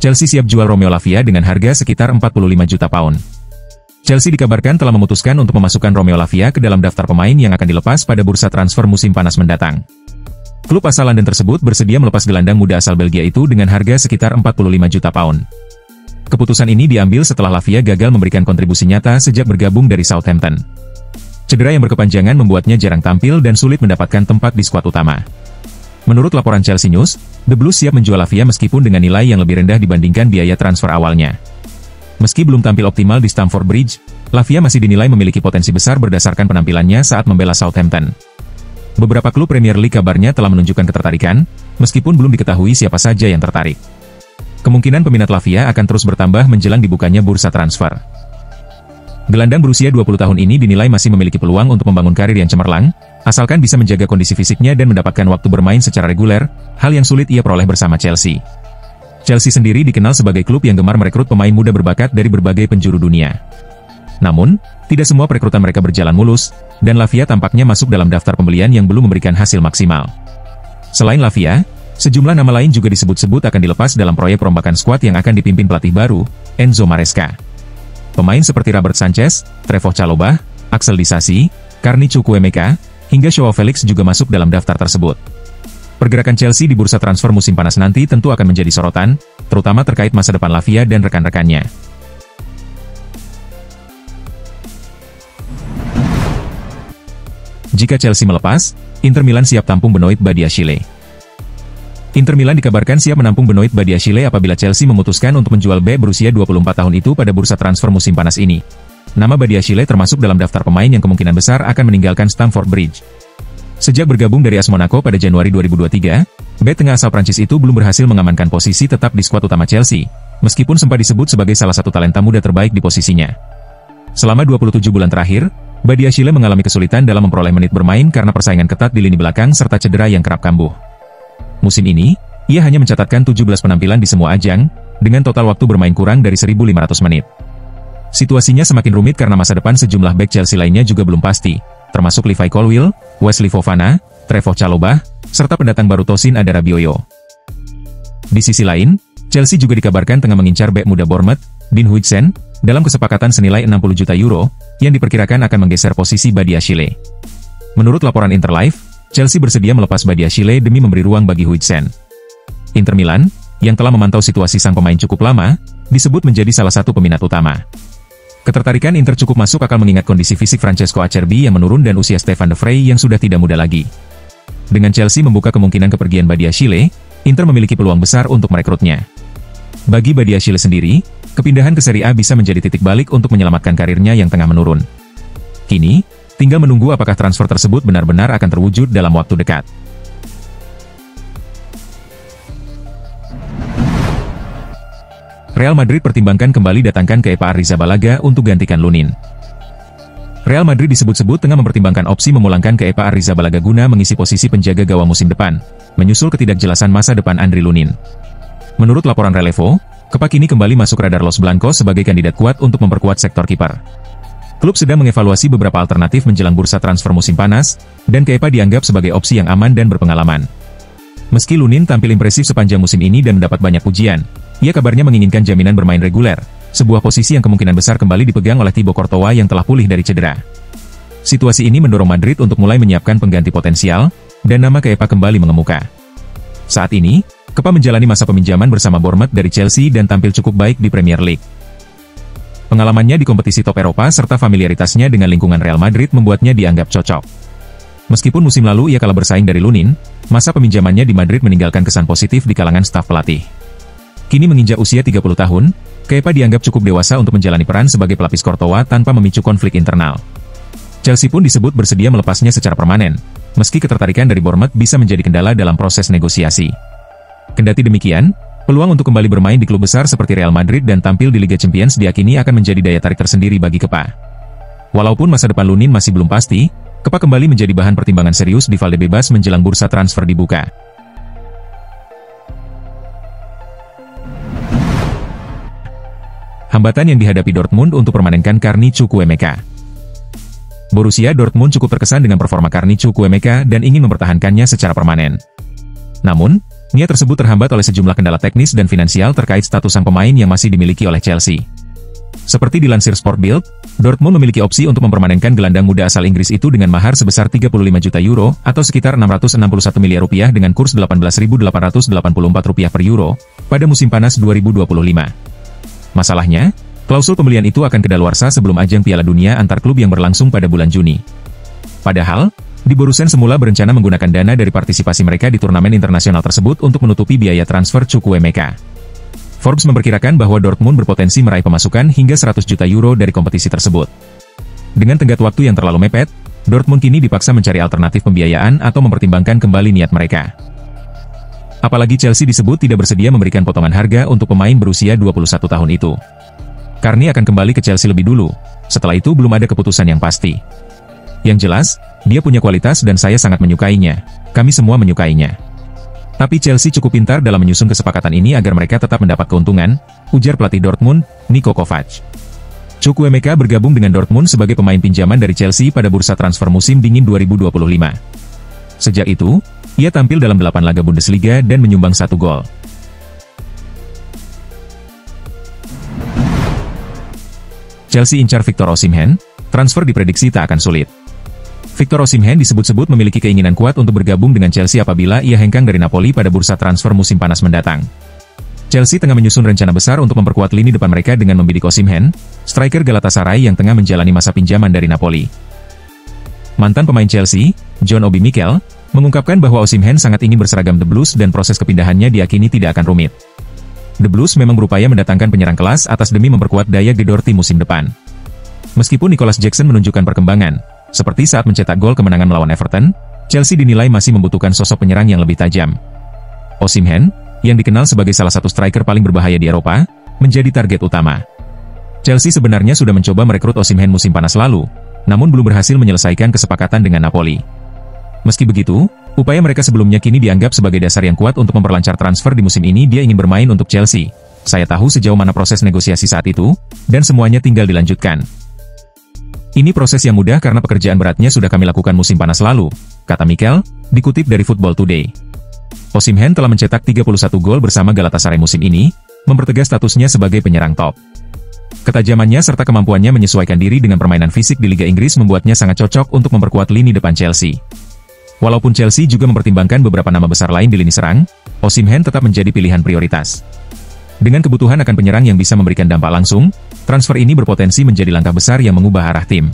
Chelsea siap jual Romeo Lavia dengan harga sekitar 45 juta pound. Chelsea dikabarkan telah memutuskan untuk memasukkan Romeo Lavia ke dalam daftar pemain yang akan dilepas pada bursa transfer musim panas mendatang. Klub asal London tersebut bersedia melepas gelandang muda asal Belgia itu dengan harga sekitar 45 juta pound. Keputusan ini diambil setelah Lavia gagal memberikan kontribusi nyata sejak bergabung dari Southampton. Cedera yang berkepanjangan membuatnya jarang tampil dan sulit mendapatkan tempat di skuad utama. Menurut laporan Chelsea News, The Blues siap menjual Lavia meskipun dengan nilai yang lebih rendah dibandingkan biaya transfer awalnya. Meski belum tampil optimal di Stamford Bridge, Lavia masih dinilai memiliki potensi besar berdasarkan penampilannya saat membela Southampton. Beberapa klub Premier League kabarnya telah menunjukkan ketertarikan, meskipun belum diketahui siapa saja yang tertarik. Kemungkinan peminat Lavia akan terus bertambah menjelang dibukanya bursa transfer. Gelandang berusia 20 tahun ini dinilai masih memiliki peluang untuk membangun karir yang cemerlang, asalkan bisa menjaga kondisi fisiknya dan mendapatkan waktu bermain secara reguler, hal yang sulit ia peroleh bersama Chelsea. Chelsea sendiri dikenal sebagai klub yang gemar merekrut pemain muda berbakat dari berbagai penjuru dunia. Namun, tidak semua perekrutan mereka berjalan mulus, dan Lavia tampaknya masuk dalam daftar pembelian yang belum memberikan hasil maksimal. Selain Lavia, sejumlah nama lain juga disebut-sebut akan dilepas dalam proyek perombakan skuad yang akan dipimpin pelatih baru, Enzo Maresca. Pemain seperti Robert Sanchez, Trevoh Chalobah, Axel Disasi, Carni Chukwuemeka, hingga Joao Felix juga masuk dalam daftar tersebut. Pergerakan Chelsea di bursa transfer musim panas nanti tentu akan menjadi sorotan, terutama terkait masa depan Lavia dan rekan-rekannya. Jika Chelsea melepas, Inter Milan siap tampung Benoit Badiashile. Inter Milan dikabarkan siap menampung Benoit Badiashile apabila Chelsea memutuskan untuk menjual bek berusia 24 tahun itu pada bursa transfer musim panas ini. Nama Badiashile termasuk dalam daftar pemain yang kemungkinan besar akan meninggalkan Stamford Bridge. Sejak bergabung dari AS Monaco pada Januari 2023, bek tengah asal Prancis itu belum berhasil mengamankan posisi tetap di skuad utama Chelsea, meskipun sempat disebut sebagai salah satu talenta muda terbaik di posisinya. Selama 27 bulan terakhir, Badiashile mengalami kesulitan dalam memperoleh menit bermain karena persaingan ketat di lini belakang serta cedera yang kerap kambuh. Musim ini, ia hanya mencatatkan 17 penampilan di semua ajang, dengan total waktu bermain kurang dari 1.500 menit. Situasinya semakin rumit karena masa depan sejumlah bek Chelsea lainnya juga belum pasti, termasuk Levi Colwill, Wesley Fofana, Trevoh Chalobah, serta pendatang baru Tosin Adarabioyo. Di sisi lain, Chelsea juga dikabarkan tengah mengincar bek muda Bournemouth, Dean Huijsen, dalam kesepakatan senilai 60 juta euro, yang diperkirakan akan menggeser posisi Badiashile. Menurut laporan Interlife, Chelsea bersedia melepas Badiashile demi memberi ruang bagi Huijsen. Inter Milan, yang telah memantau situasi sang pemain cukup lama, disebut menjadi salah satu peminat utama. Ketertarikan Inter cukup masuk akal mengingat kondisi fisik Francesco Acerbi yang menurun dan usia Stefan de Vrij yang sudah tidak muda lagi. Dengan Chelsea membuka kemungkinan kepergian Badiashile, Inter memiliki peluang besar untuk merekrutnya. Bagi Badiashile sendiri, kepindahan ke Serie A bisa menjadi titik balik untuk menyelamatkan karirnya yang tengah menurun. Kini, tinggal menunggu apakah transfer tersebut benar-benar akan terwujud dalam waktu dekat. Real Madrid pertimbangkan kembali datangkan Kepa Arrizabalaga untuk gantikan Lunin. Real Madrid disebut-sebut tengah mempertimbangkan opsi memulangkan Kepa Arrizabalaga guna mengisi posisi penjaga gawang musim depan, menyusul ketidakjelasan masa depan Andriy Lunin. Menurut laporan Relevo, Kepa kini kembali masuk radar Los Blancos sebagai kandidat kuat untuk memperkuat sektor kiper. Klub sedang mengevaluasi beberapa alternatif menjelang bursa transfer musim panas, dan Kepa dianggap sebagai opsi yang aman dan berpengalaman. Meski Lunin tampil impresif sepanjang musim ini dan mendapat banyak pujian, ia kabarnya menginginkan jaminan bermain reguler, sebuah posisi yang kemungkinan besar kembali dipegang oleh Thibaut Courtois yang telah pulih dari cedera. Situasi ini mendorong Madrid untuk mulai menyiapkan pengganti potensial, dan nama Kepa kembali mengemuka. Saat ini, Kepa menjalani masa peminjaman bersama Bournemouth dari Chelsea dan tampil cukup baik di Premier League. Pengalamannya di kompetisi top Eropa serta familiaritasnya dengan lingkungan Real Madrid membuatnya dianggap cocok. Meskipun musim lalu ia kalah bersaing dari Lunin, masa peminjamannya di Madrid meninggalkan kesan positif di kalangan staf pelatih. Kini menginjak usia 30 tahun, Kepa dianggap cukup dewasa untuk menjalani peran sebagai pelapis Courtois tanpa memicu konflik internal. Chelsea pun disebut bersedia melepasnya secara permanen, meski ketertarikan dari Bournemouth bisa menjadi kendala dalam proses negosiasi. Kendati demikian, peluang untuk kembali bermain di klub besar seperti Real Madrid dan tampil di Liga Champions diyakini akan menjadi daya tarik tersendiri bagi Kepa. Walaupun masa depan Lunin masih belum pasti, Kepa kembali menjadi bahan pertimbangan serius di Valdebebas menjelang bursa transfer dibuka. Hambatan yang dihadapi Dortmund untuk permanenkan Carni Chukwuemeka. Borussia Dortmund cukup terkesan dengan performa Carni Chukwuemeka dan ingin mempertahankannya secara permanen. Namun, Niat tersebut terhambat oleh sejumlah kendala teknis dan finansial terkait status sang pemain yang masih dimiliki oleh Chelsea. Seperti dilansir Sport Bild, Dortmund memiliki opsi untuk mempermanenkan gelandang muda asal Inggris itu dengan mahar sebesar 35 juta euro atau sekitar 661 miliar rupiah dengan kurs 18.884 rupiah per euro pada musim panas 2025. Masalahnya, klausul pembelian itu akan kedaluarsa sebelum ajang Piala Dunia antar klub yang berlangsung pada bulan Juni. Padahal, Di Borussen semula berencana menggunakan dana dari partisipasi mereka di turnamen internasional tersebut untuk menutupi biaya transfer Chukwuemeka. Forbes memperkirakan bahwa Dortmund berpotensi meraih pemasukan hingga 100 juta euro dari kompetisi tersebut. Dengan tenggat waktu yang terlalu mepet, Dortmund kini dipaksa mencari alternatif pembiayaan atau mempertimbangkan kembali niat mereka. Apalagi Chelsea disebut tidak bersedia memberikan potongan harga untuk pemain berusia 21 tahun itu. Carney akan kembali ke Chelsea lebih dulu, setelah itu belum ada keputusan yang pasti. Yang jelas, dia punya kualitas dan saya sangat menyukainya. Kami semua menyukainya. Tapi Chelsea cukup pintar dalam menyusun kesepakatan ini agar mereka tetap mendapat keuntungan, ujar pelatih Dortmund, Niko Kovac. Chukwuemeka bergabung dengan Dortmund sebagai pemain pinjaman dari Chelsea pada bursa transfer musim dingin 2025. Sejak itu, ia tampil dalam 8 laga Bundesliga dan menyumbang 1 gol. Chelsea incar Victor Osimhen, transfer diprediksi tak akan sulit. Victor Osimhen disebut-sebut memiliki keinginan kuat untuk bergabung dengan Chelsea apabila ia hengkang dari Napoli pada bursa transfer musim panas mendatang. Chelsea tengah menyusun rencana besar untuk memperkuat lini depan mereka dengan membidik Osimhen, striker Galatasaray yang tengah menjalani masa pinjaman dari Napoli. Mantan pemain Chelsea, John Obi Mikel, mengungkapkan bahwa Osimhen sangat ingin berseragam The Blues dan proses kepindahannya diyakini tidak akan rumit. The Blues memang berupaya mendatangkan penyerang kelas atas demi memperkuat daya gedor tim musim depan. Meskipun Nicholas Jackson menunjukkan perkembangan, seperti saat mencetak gol kemenangan melawan Everton, Chelsea dinilai masih membutuhkan sosok penyerang yang lebih tajam. Osimhen, yang dikenal sebagai salah satu striker paling berbahaya di Eropa, menjadi target utama. Chelsea sebenarnya sudah mencoba merekrut Osimhen musim panas lalu, namun belum berhasil menyelesaikan kesepakatan dengan Napoli. Meski begitu, upaya mereka sebelumnya kini dianggap sebagai dasar yang kuat untuk memperlancar transfer di musim ini. Dia ingin bermain untuk Chelsea. Saya tahu sejauh mana proses negosiasi saat itu, dan semuanya tinggal dilanjutkan. Ini proses yang mudah karena pekerjaan beratnya sudah kami lakukan musim panas lalu, kata Mikel, dikutip dari Football Today. Osimhen telah mencetak 31 gol bersama Galatasaray musim ini, mempertegas statusnya sebagai penyerang top. Ketajamannya serta kemampuannya menyesuaikan diri dengan permainan fisik di Liga Inggris membuatnya sangat cocok untuk memperkuat lini depan Chelsea. Walaupun Chelsea juga mempertimbangkan beberapa nama besar lain di lini serang, Osimhen tetap menjadi pilihan prioritas. Dengan kebutuhan akan penyerang yang bisa memberikan dampak langsung, transfer ini berpotensi menjadi langkah besar yang mengubah arah tim.